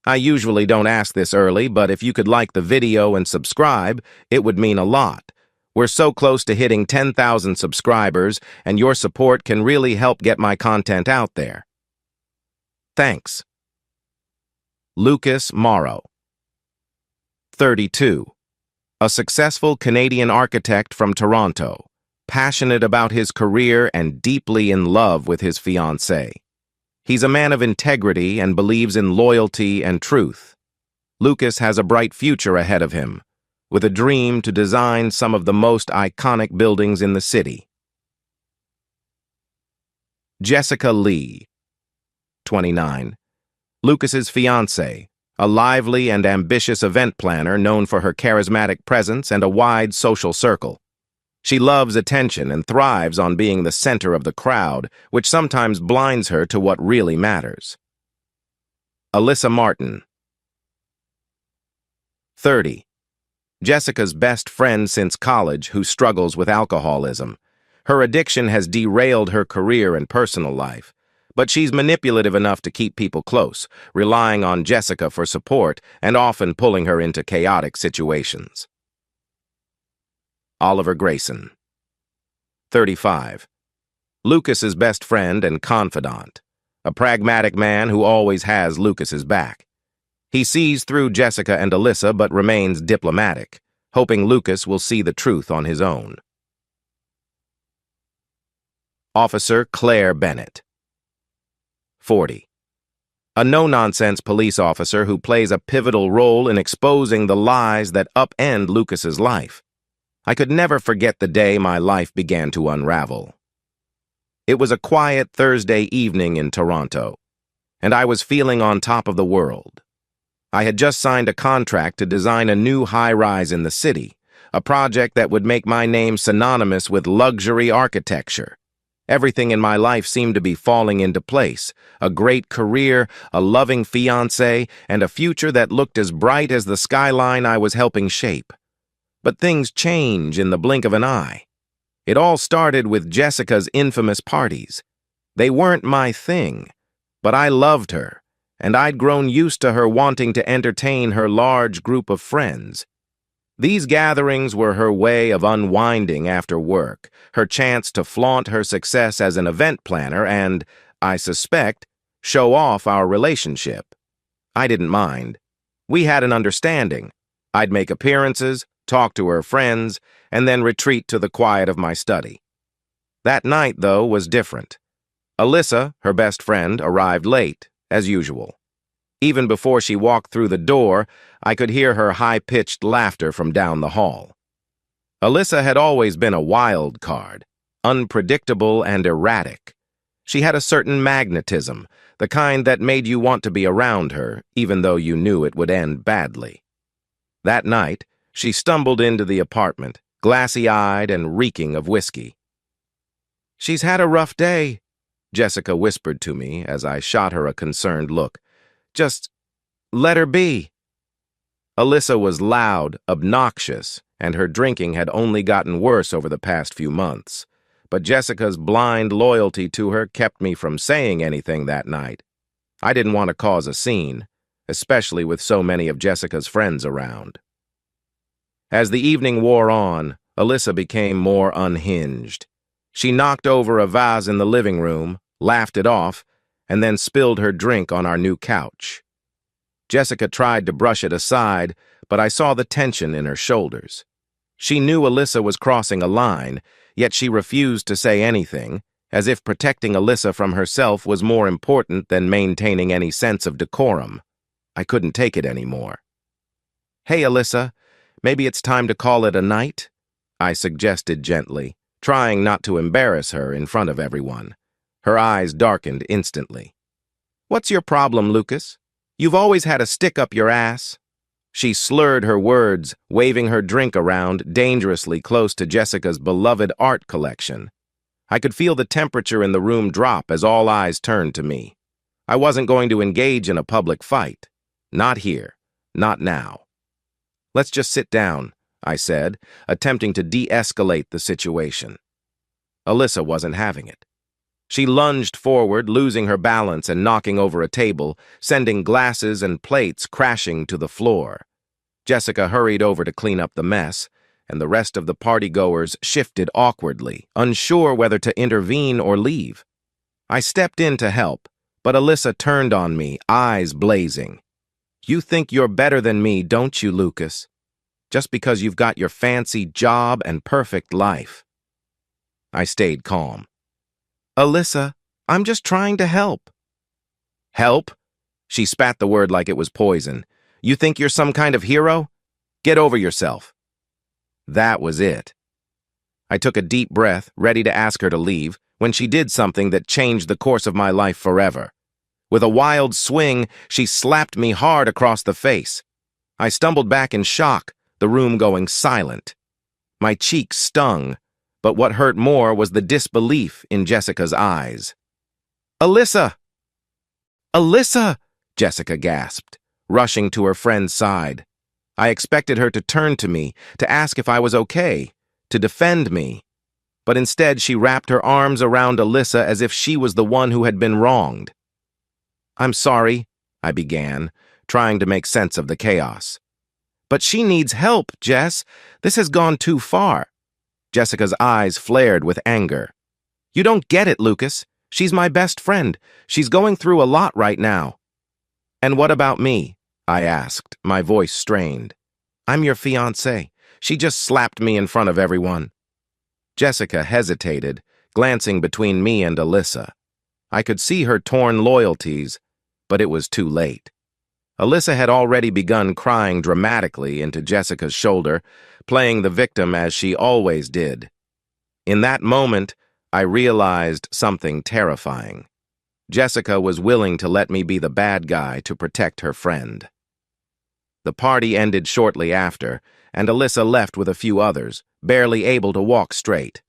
I usually don't ask this early, but if you could like the video and subscribe, it would mean a lot. We're so close to hitting 10,000 subscribers, and your support can really help get my content out there. Thanks. Lucas Morrow, 32. A successful Canadian architect from Toronto, passionate about his career and deeply in love with his fiancée. He's a man of integrity and believes in loyalty and truth. Lucas has a bright future ahead of him, with a dream to design some of the most iconic buildings in the city. Jessica Lee, 29. Lucas's fiancée, a lively and ambitious event planner known for her charismatic presence and a wide social circle. She loves attention and thrives on being the center of the crowd, which sometimes blinds her to what really matters. Alyssa Martin, 30. Jessica's best friend since college who struggles with alcoholism. Her addiction has derailed her career and personal life, but she's manipulative enough to keep people close, relying on Jessica for support and often pulling her into chaotic situations. Oliver Grayson, 35. Lucas's best friend and confidant, a pragmatic man who always has Lucas's back. He sees through Jessica and Alyssa but remains diplomatic, hoping Lucas will see the truth on his own. Officer Claire Bennett, 40. A no-nonsense police officer who plays a pivotal role in exposing the lies that upend Lucas's life. I could never forget the day my life began to unravel. It was a quiet Thursday evening in Toronto, and I was feeling on top of the world. I had just signed a contract to design a new high-rise in the city, a project that would make my name synonymous with luxury architecture. Everything in my life seemed to be falling into place, a great career, a loving fiancé, and a future that looked as bright as the skyline I was helping shape. But things change in the blink of an eye. It all started with Jessica's infamous parties. They weren't my thing, but I loved her, and I'd grown used to her wanting to entertain her large group of friends. These gatherings were her way of unwinding after work, her chance to flaunt her success as an event planner and, I suspect, show off our relationship. I didn't mind. We had an understanding. I'd make appearances, talk to her friends, and then retreat to the quiet of my study. That night, though, was different. Alyssa, her best friend, arrived late, as usual. Even before she walked through the door, I could hear her high-pitched laughter from down the hall. Alyssa had always been a wild card, unpredictable and erratic. She had a certain magnetism, the kind that made you want to be around her, even though you knew it would end badly. That night, she stumbled into the apartment, glassy-eyed and reeking of whiskey. "She's had a rough day," Jessica whispered to me as I shot her a concerned look. "Just let her be." Alyssa was loud, obnoxious, and her drinking had only gotten worse over the past few months. But Jessica's blind loyalty to her kept me from saying anything that night. I didn't want to cause a scene, especially with so many of Jessica's friends around. As the evening wore on, Alyssa became more unhinged. She knocked over a vase in the living room, laughed it off, and then spilled her drink on our new couch. Jessica tried to brush it aside, but I saw the tension in her shoulders. She knew Alyssa was crossing a line, yet she refused to say anything, as if protecting Alyssa from herself was more important than maintaining any sense of decorum. I couldn't take it anymore. "Hey, Alyssa, maybe it's time to call it a night?" I suggested gently, trying not to embarrass her in front of everyone. Her eyes darkened instantly. "What's your problem, Lucas? You've always had a stick up your ass." She slurred her words, waving her drink around dangerously close to Jessica's beloved art collection. I could feel the temperature in the room drop as all eyes turned to me. I wasn't going to engage in a public fight. Not here. Not now. "Let's just sit down," I said, attempting to de-escalate the situation. Alyssa wasn't having it. She lunged forward, losing her balance and knocking over a table, sending glasses and plates crashing to the floor. Jessica hurried over to clean up the mess, and the rest of the partygoers shifted awkwardly, unsure whether to intervene or leave. I stepped in to help, but Alyssa turned on me, eyes blazing. "You think you're better than me, don't you, Lucas? Just because you've got your fancy job and perfect life." I stayed calm. "Alyssa, I'm just trying to help." "Help?" She spat the word like it was poison. "You think you're some kind of hero? Get over yourself." That was it. I took a deep breath, ready to ask her to leave, when she did something that changed the course of my life forever. With a wild swing, she slapped me hard across the face. I stumbled back in shock, the room going silent. My cheeks stung, but what hurt more was the disbelief in Jessica's eyes. "Alyssa! Alyssa!" Jessica gasped, rushing to her friend's side. I expected her to turn to me, to ask if I was okay, to defend me. But instead she wrapped her arms around Alyssa as if she was the one who had been wronged. "I'm sorry," I began, trying to make sense of the chaos. "But she needs help, Jess. This has gone too far." Jessica's eyes flared with anger. "You don't get it, Lucas. She's my best friend. She's going through a lot right now." "And what about me?" I asked, my voice strained. "I'm your fiancée. She just slapped me in front of everyone." Jessica hesitated, glancing between me and Alyssa. I could see her torn loyalties, but it was too late. Alyssa had already begun crying dramatically into Jessica's shoulder, playing the victim as she always did. In that moment, I realized something terrifying. Jessica was willing to let me be the bad guy to protect her friend. The party ended shortly after, and Alyssa left with a few others, barely able to walk straight.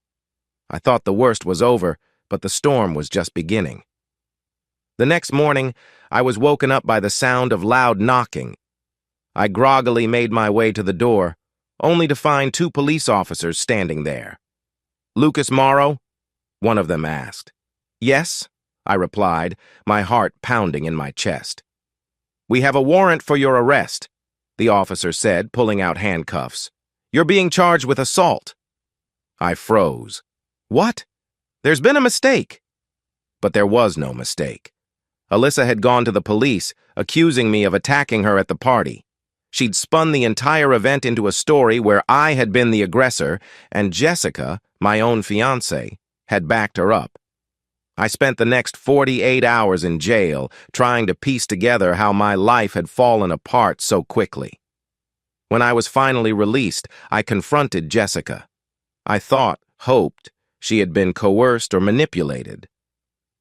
I thought the worst was over, but the storm was just beginning. The next morning, I was woken up by the sound of loud knocking. I groggily made my way to the door, only to find 2 police officers standing there. "Lucas Morrow?" one of them asked. "Yes," I replied, my heart pounding in my chest. "We have a warrant for your arrest," the officer said, pulling out handcuffs. "You're being charged with assault." I froze. "What? There's been a mistake." But there was no mistake. Alyssa had gone to the police, accusing me of attacking her at the party. She'd spun the entire event into a story where I had been the aggressor, and Jessica, my own fiancée, had backed her up. I spent the next 48 hours in jail, trying to piece together how my life had fallen apart so quickly. When I was finally released, I confronted Jessica. I hoped, she had been coerced or manipulated.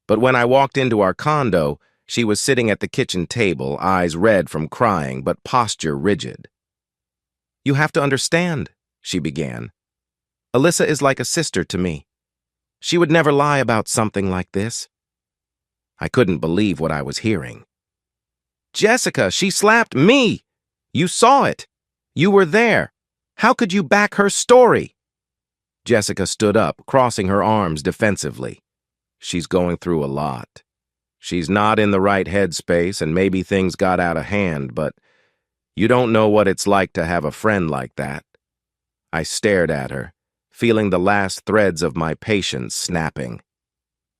But when I walked into our condo, she was sitting at the kitchen table, eyes red from crying, but posture rigid. "You have to understand," she began. "Alyssa is like a sister to me. She would never lie about something like this." I couldn't believe what I was hearing. "Jessica, she slapped me! You saw it! You were there! How could you back her story?" Jessica stood up, crossing her arms defensively. "She's going through a lot. She's not in the right headspace, and maybe things got out of hand, but you don't know what it's like to have a friend like that." I stared at her, feeling the last threads of my patience snapping.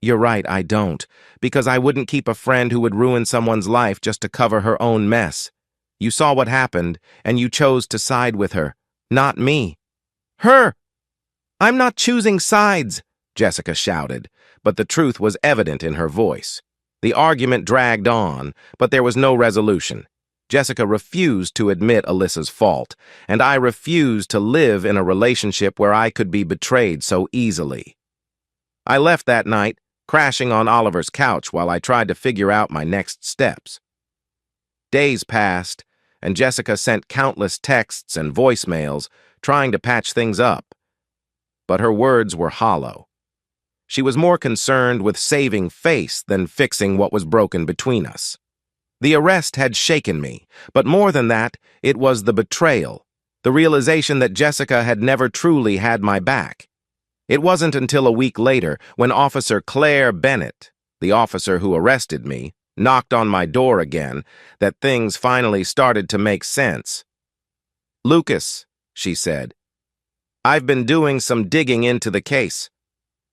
"You're right, I don't, because I wouldn't keep a friend who would ruin someone's life just to cover her own mess. You saw what happened, and you chose to side with her, not me." "Her! I'm not choosing sides," Jessica shouted, but the truth was evident in her voice. The argument dragged on, but there was no resolution. Jessica refused to admit Alyssa's fault, and I refused to live in a relationship where I could be betrayed so easily. I left that night, crashing on Oliver's couch while I tried to figure out my next steps. Days passed, and Jessica sent countless texts and voicemails trying to patch things up. But her words were hollow. She was more concerned with saving face than fixing what was broken between us. The arrest had shaken me, but more than that, it was the betrayal, the realization that Jessica had never truly had my back. It wasn't until a week later, when Officer Claire Bennett, the officer who arrested me, knocked on my door again, that things finally started to make sense. "Lucas," she said, "I've been doing some digging into the case.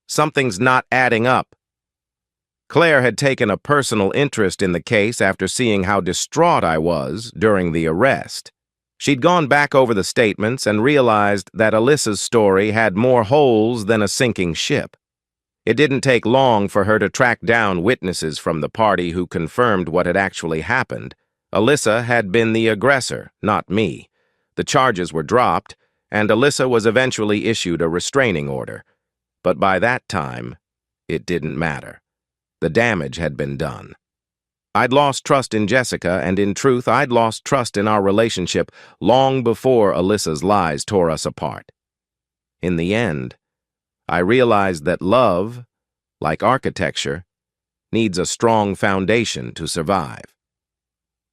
Something's not adding up." Claire had taken a personal interest in the case after seeing how distraught I was during the arrest. She'd gone back over the statements and realized that Alyssa's story had more holes than a sinking ship. It didn't take long for her to track down witnesses from the party who confirmed what had actually happened. Alyssa had been the aggressor, not me. The charges were dropped, and Alyssa was eventually issued a restraining order. But by that time, it didn't matter. The damage had been done. I'd lost trust in Jessica, and in truth, I'd lost trust in our relationship long before Alyssa's lies tore us apart. In the end, I realized that love, like architecture, needs a strong foundation to survive.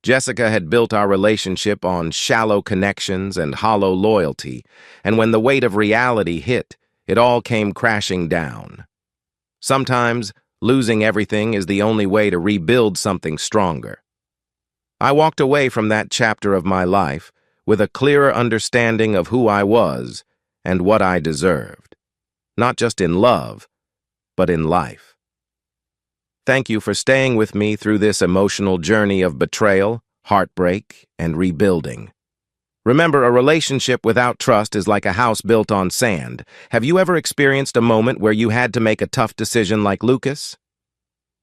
Jessica had built our relationship on shallow connections and hollow loyalty, and when the weight of reality hit, it all came crashing down. Sometimes, losing everything is the only way to rebuild something stronger. I walked away from that chapter of my life with a clearer understanding of who I was and what I deserved, not just in love, but in life. Thank you for staying with me through this emotional journey of betrayal, heartbreak, and rebuilding. Remember, a relationship without trust is like a house built on sand. Have you ever experienced a moment where you had to make a tough decision like Lucas?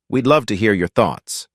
We'd love to hear your thoughts.